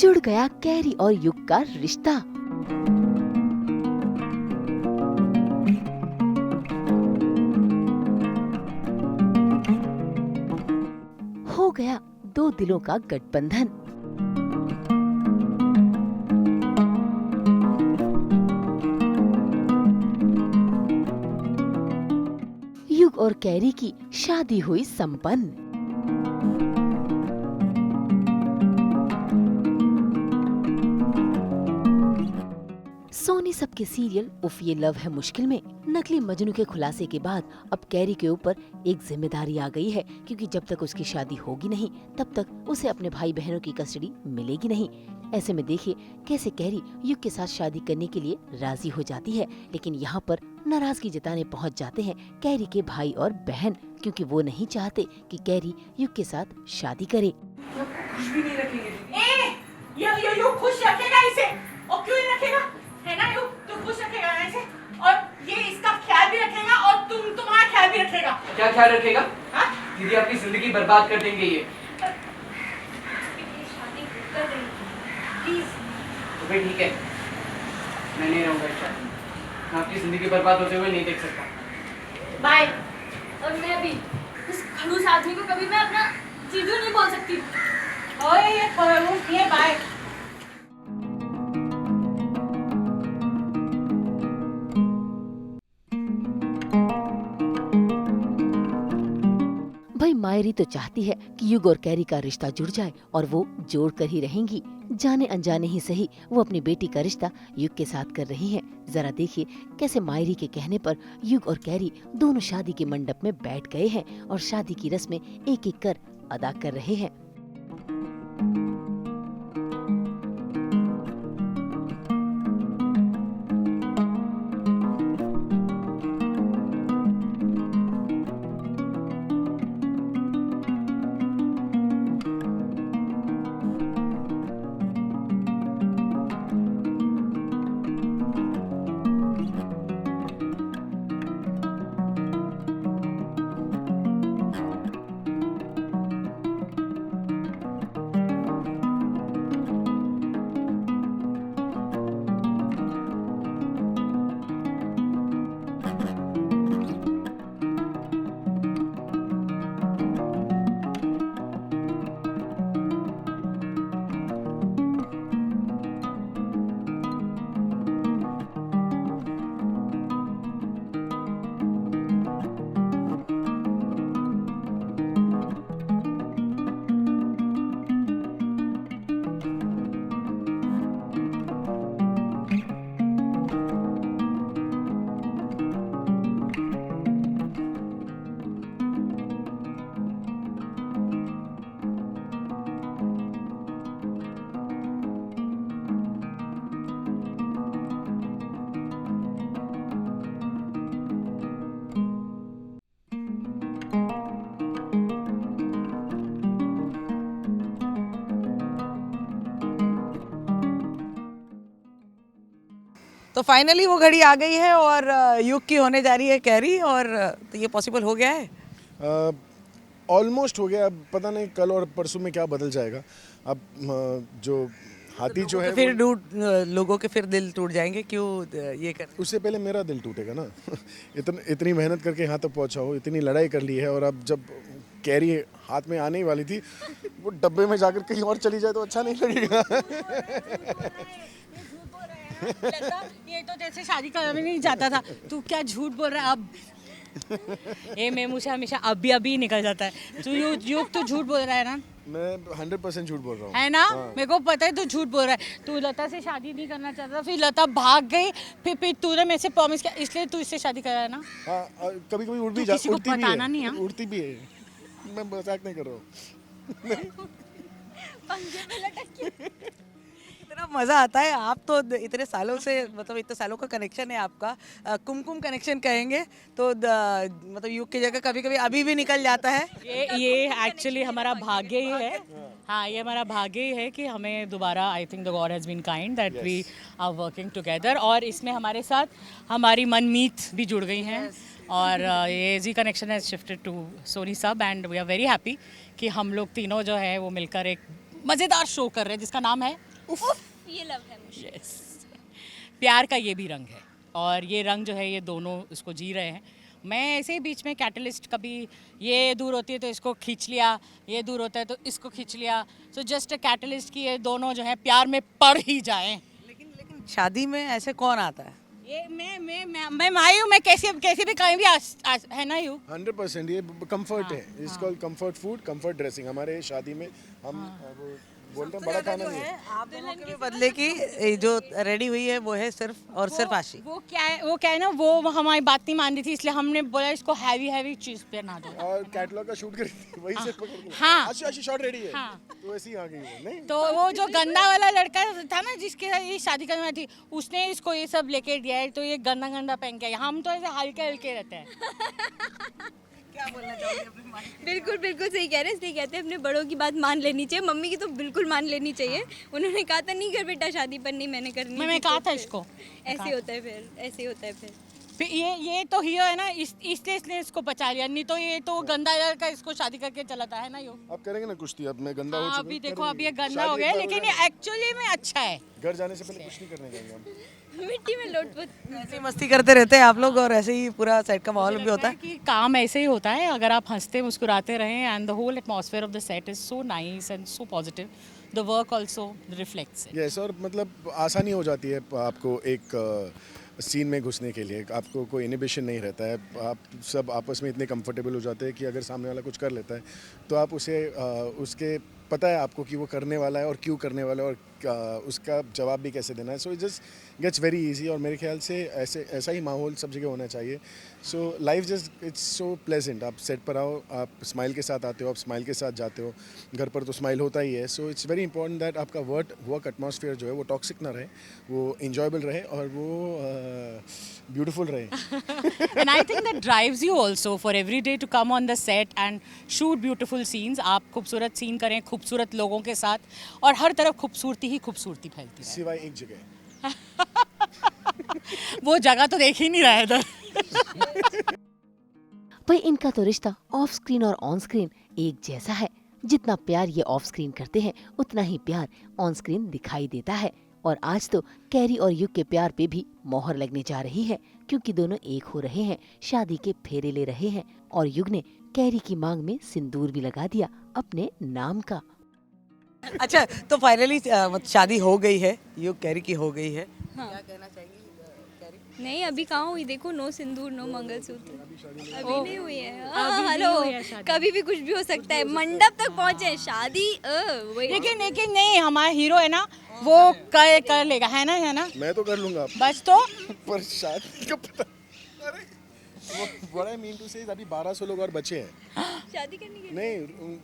जुड़ गया कैरी और युग का रिश्ता। हो गया दो दिलों का गठबंधन। युग और कैरी की शादी हुई संपन्न। सोनी सब के सीरियल उफ ये लव है मुश्किल में नकली मजनू के खुलासे के बाद अब कैरी के ऊपर एक जिम्मेदारी आ गई है, क्योंकि जब तक उसकी शादी होगी नहीं तब तक उसे अपने भाई बहनों की कस्टडी मिलेगी नहीं। ऐसे में देखिए कैसे कैरी युग के साथ शादी करने के लिए राजी हो जाती है, लेकिन यहाँ पर नाराजगी जताने पहुँच जाते हैं कैरी के भाई और बहन, क्योंकि वो नहीं चाहते कि कैरी युग के साथ शादी करे। खुश भी नहीं रखेंगे। ये खुश रखेगा इसे और क्यों नहीं रखेगा, है ना? यू तो खुश रखेगा ना इसे, और ये इसका ख्याल भी रखेगा और तुम्हारा ख्याल भी रखेगा। क्या ख्याल रखेगा? हाँ? दीदी आपकी जिंदगी बर्बाद कर देंगे ये। शादी कर देंगे प्लीज। तो भाई ठीक है, मैं नहीं रहूंगा इस शादी में। मैं आपकी जिंदगी बर्बाद होते हुए नहीं देख सकता। बाय। और मैं भी उस खड़ूस आदमी को कभी मैं अपना जीजू नहीं बोल सकती। ओए ये खड़ूस ये बाय। भाई मायरी तो चाहती है कि युग और कैरी का रिश्ता जुड़ जाए और वो जोड़ कर ही रहेंगी। जाने अनजाने ही सही वो अपनी बेटी का रिश्ता युग के साथ कर रही हैं। जरा देखिए कैसे मायरी के कहने पर युग और कैरी दोनों शादी के मंडप में बैठ गए हैं और शादी की रस्में एक एक कर अदा कर रहे हैं। तो फाइनली वो घड़ी आ गई है और युग की होने जा रही है कैरी, और तो ये पॉसिबल हो गया है। ऑलमोस्ट हो गया। अब पता नहीं कल और परसों में क्या बदल जाएगा। अब जो हाथी जो है तो फिर लोगों के फिर दिल टूट जाएंगे, क्यों ये कर। उससे पहले मेरा दिल टूटेगा ना। इतनी मेहनत करके यहाँ तक पहुँचा हो, इतनी लड़ाई कर ली है, और अब जब कैरी हाथ में आने ही वाली थी वो डब्बे में जाकर कहीं और चली जाए तो अच्छा नहीं लगेगा। ये तो जैसे शादी करने नहीं जाता था, तू क्या झूठ बोल रहा है अब। ये मैं मुझे हमेशा अभी निकल जाता है। तू युग तो झूठ बोल रहा है ना। मैं 100% झूठ बोल रहा हूँ, है ना? मेरे को पता है तू झूठ बोल रहा है। तू लता से शादी नहीं करना चाहता, फिर लता भाग गई, फिर तूने मेरे से प्रॉमिस किया, इसलिए तू इससे शादी कर रहा है ना। हाँ, कभी कभी उड़ती भी है, उड़ती भी है। मैं मजाक नहीं कर रहा हूँ। इतना मज़ा आता है। आप तो इतने सालों से, मतलब इतने सालों का कनेक्शन है आपका, कुमकुम कनेक्शन कहेंगे तो मतलब युग की जगह कभी कभी अभी भी निकल जाता है। ये एक्चुअली हमारा भाग्य ही है। हाँ, ये हमारा भाग्य ही है कि हमें दोबारा, I think the god has been kind that we are working together, और इसमें हमारे साथ हमारी मनमीत भी जुड़ गई हैं। और ये G connection has shifted to Sony SAB, and we are very happy कि हम लोग तीनों जो है वो मिलकर एक मज़ेदार शो कर रहे हैं जिसका नाम है ये लव है मुझे। यस, प्यार का ये भी रंग है, और ये रंग जो है ये दोनों इसको जी रहे हैं। मैं ऐसे ही बीच में कैटलिस्ट, कभी ये दूर होती है तो इसको खींच लिया, ये दूर होता है तो इसको खींच लिया। सो जस्ट अ कैटलिस्ट कि ये दोनों जो है प्यार में पड़ ही जाएं। लेकिन शादी में ऐसे कौन आता है? ये मैं माई हूँ, मैं कैसे भी कहीं भी है ना यू। 100% ये कंफर्ट है, it's called comfort food, comfort dressing. हमारे शादी में हम वो बोलते हैं बड़ा खाना नहीं है। आप दोनों के बदले की जो रेडी हुई है वो है सिर्फ और सिर्फ आशी। वो क्या है ना, वो हमारी बात नहीं मान रही थी, इसलिए हमने बोला इसको हैवी चीज पहना दो। और कैटलॉग का शूट करी थी, वही से पकड़ के हाँ। आशी आशी शॉट रेडी है। हाँ। तो ऐसे ही आ गई वो। नहीं तो वो जो गंदा वाला लड़का था ना जिसके साथ ये शादी करनी थी, उसने इसको ये सब लेके दिया है, तो ये गंदा पहन के आया। हम तो ऐसे हल्के रहते हैं। क्या बोलना चाहोगे अपनी माँ? बिल्कुल सही कह रहे हैं, इसलिए कहते हैं अपने बड़ों की बात मान लेनी चाहिए। मम्मी की तो बिल्कुल मान लेनी चाहिए। उन्होंने कहा था नहीं कर बेटा शादी, पर नहीं मैंने करनी। मैंने थी, कहा तो था फिर इसको। ऐसे होता है फिर, ऐसे होता है फिर। फिर ये तो हीरो है ना, इसलिए इसने इसको बचा लिया, नहीं तो ये तो गंदा लड़का इसको शादी करके चला था, है ना यो। अब करेंगे ना कुश्ती, अब मैं गंदा हो हाँ, चुका अभी हूँ, देखो करेंगे। अभी ये गंदा शादी हो गया, एक बार लेकिन हो ये एक्चुअली में अच्छा है। जाए। घर जाने से पहले कुछ नहीं करने जाएंगे हम। मिट्टी में लोटपोट। ऐसे ही मस्ती करते रहते हैं आप लोग और ऐसे ही पूरा सेट का माहौल भी होता है। कि काम ऐसे ही होता है, अगर आप हंसते मुस्कुराते रहें, and the whole atmosphere of the set is so nice and so positive, the work also reflects it. Yes, और मतलब आसानी हो जाती है आपको एक सीन में घुसने के लिए। आपको कोई इनिबिशन नहीं रहता है, आप सब आपस में इतने कंफर्टेबल हो जाते हैं कि अगर सामने वाला कुछ कर लेता है तो आप उसे उसके पता है आपको कि वो करने वाला है और क्यों करने वाला है और उसका जवाब भी कैसे देना है। So it just gets very easy, और मेरे ख्याल से ऐसा ही माहौल सब जगह होना चाहिए। So life just it's so pleasant. आप सेट पर आओ, आप स्माइल के साथ आते हो, आप स्माइल के साथ जाते हो, घर पर तो स्माइल होता ही है। So it's very important that आपका वर्क एटमॉस्फेयर जो है वो टॉक्सिक ना रहे, वो इंजॉयबल रहे और वो ब्यूटीफुल रहे। And I think that drives you also for every day to come on the set and shoot beautiful scenes. आप खूबसूरत सीन करें खूबसूरत लोगों के साथ, और हर तरफ खूबसूरती ही खूबसूरती फैलती है। सिवाय एक जगह, वो जगह तो देख ही नहीं रहा है इधर। भाई इनका तो रिश्ता ऑफ स्क्रीन और ऑन स्क्रीन एक जैसा है। जितना प्यार ये ऑफ स्क्रीन करते हैं उतना ही प्यार ऑन स्क्रीन दिखाई देता है। और आज तो कैरी और युग के प्यार पे भी मोहर लगने जा रही है, क्योंकि दोनों एक हो रहे हैं, शादी के फेरे ले रहे हैं। और युग ने कैरी की मांग में सिंदूर भी लगा दिया अपने नाम का। अच्छा, तो फाइनली शादी हो गई है, युग कैरी की हो गई है। हाँ। क्या कहना चाहेंगी कैरी? नहीं अभी कहाँ हुई, देखो नो सिंदूर नो मंगलसूत्र, अभी नहीं हुई है। अभी नहीं हेलो, हुई है शादी। कभी भी कुछ भी हो सकता है। मंडप तक पहुँचे, शादी वही। लेकिन नहीं, हमारा हीरो है ना, वो कर लेगा, है ना। मैं तो कर लूँगा बस तो पर शादी का पता। अरे वो बड़ा मीन टू से अभी 1200 लोग और बचे हैं, शादी करने के लिए। नहीं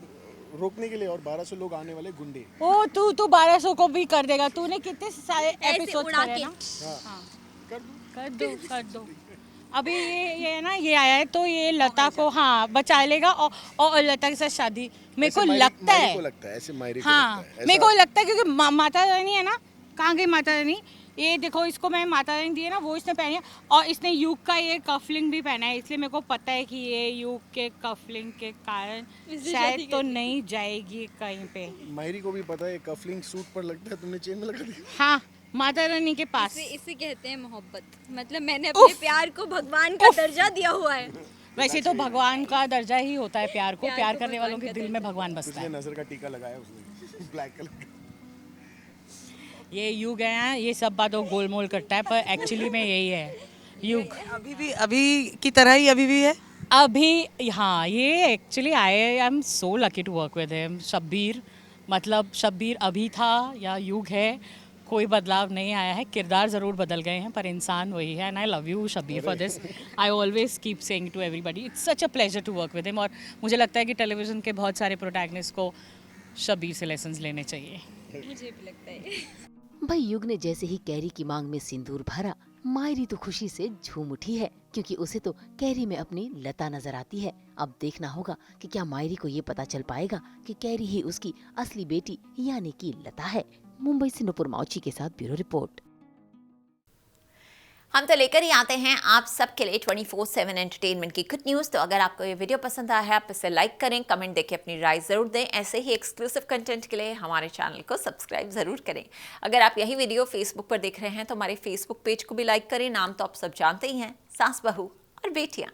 रोकने के लिए, और 1200 लोग आने वाले गुंडे। ओ तू 1200 को भी कर देगा। तूने कितने सारे ऐसे एपिसोड उड़ा करे के। ना। हाँ कर दूँ। कर दो। अभी ये है ना, ये आया है तो ये लता को हाँ बचा लेगा, और लता के साथ शादी मेरे को लगता है। मायरी को लगता है ऐसे, मायरी को हाँ लगता है मेरे को ऐसा। लगता है, क्योंकि माता रानी है ना, कहाँ गई माता रानी? ये देखो, इसको मैं माता रानी दी है ना, वो इसने पहनी है, और इसने युग का ये कफलिंग भी पहना है, इसलिए मेरे को पता है कि ये युग के कफलिंग के कारण इससे शायद शादी तो करनी। नहीं जाएगी कहीं पे। मायरी को भी पता है कफलिंग सूट पर लगता है, तुमने चेन में लगा दिया। हाँ, माता रानी के पास। इसे कहते हैं मोहब्बत। मतलब मैंने अपने प्यार को भगवान का दर्जा दिया हुआ है। वैसे तो भगवान का दर्जा ही होता है प्यार को, प्यार प्यार को करने वालों भगवान के का दिल में भगवान बसता इसलिए है। नजर का टीका लगाया उसने ब्लैक कलर का। ये युग है, ये सब बातों गोलमोल करता है, पर एक्चुअली में यही है युग। अभी की तरह ही अभी भी है। अभी हाँ, ये actually I am so lucky to work with him. Shabbir, मतलब शब्बीर अभी था या युग है, कोई बदलाव नहीं आया है। किरदार ज़रूर बदल गए हैं पर इंसान वही है। And I love you Shabbir for this. I always keep saying to everybody it's such a pleasure to work with him. और मुझे लगता है कि टेलीविज़न के बहुत सारे प्रोटैगनिस्ट को शब्बीर से लेसन्स लेने चाहिए। मुझे भी लगता है। भाई युग ने जैसे ही कैरी की मांग में सिंदूर भरा, मायरी तो खुशी से झूम उठी है, क्योंकि उसे तो कैरी में अपनी लता नजर आती है। अब देखना होगा कि क्या मायरी को ये पता चल पाएगा कि कैरी ही उसकी असली बेटी यानी कि लता है। मुंबई से नुपुर माउची के साथ ब्यूरो रिपोर्ट। हम तो लेकर ही आते हैं आप सबके लिए 24/7 एंटरटेनमेंट की गुड न्यूज़। तो अगर आपको ये वीडियो पसंद आया है आप इसे लाइक करें, कमेंट देके अपनी राय ज़रूर दें। ऐसे ही एक्सक्लूसिव कंटेंट के लिए हमारे चैनल को सब्सक्राइब ज़रूर करें। अगर आप यही वीडियो फेसबुक पर देख रहे हैं तो हमारे फेसबुक पेज को भी लाइक करें। नाम तो आप सब जानते ही हैं, सास बहू और बेटियाँ।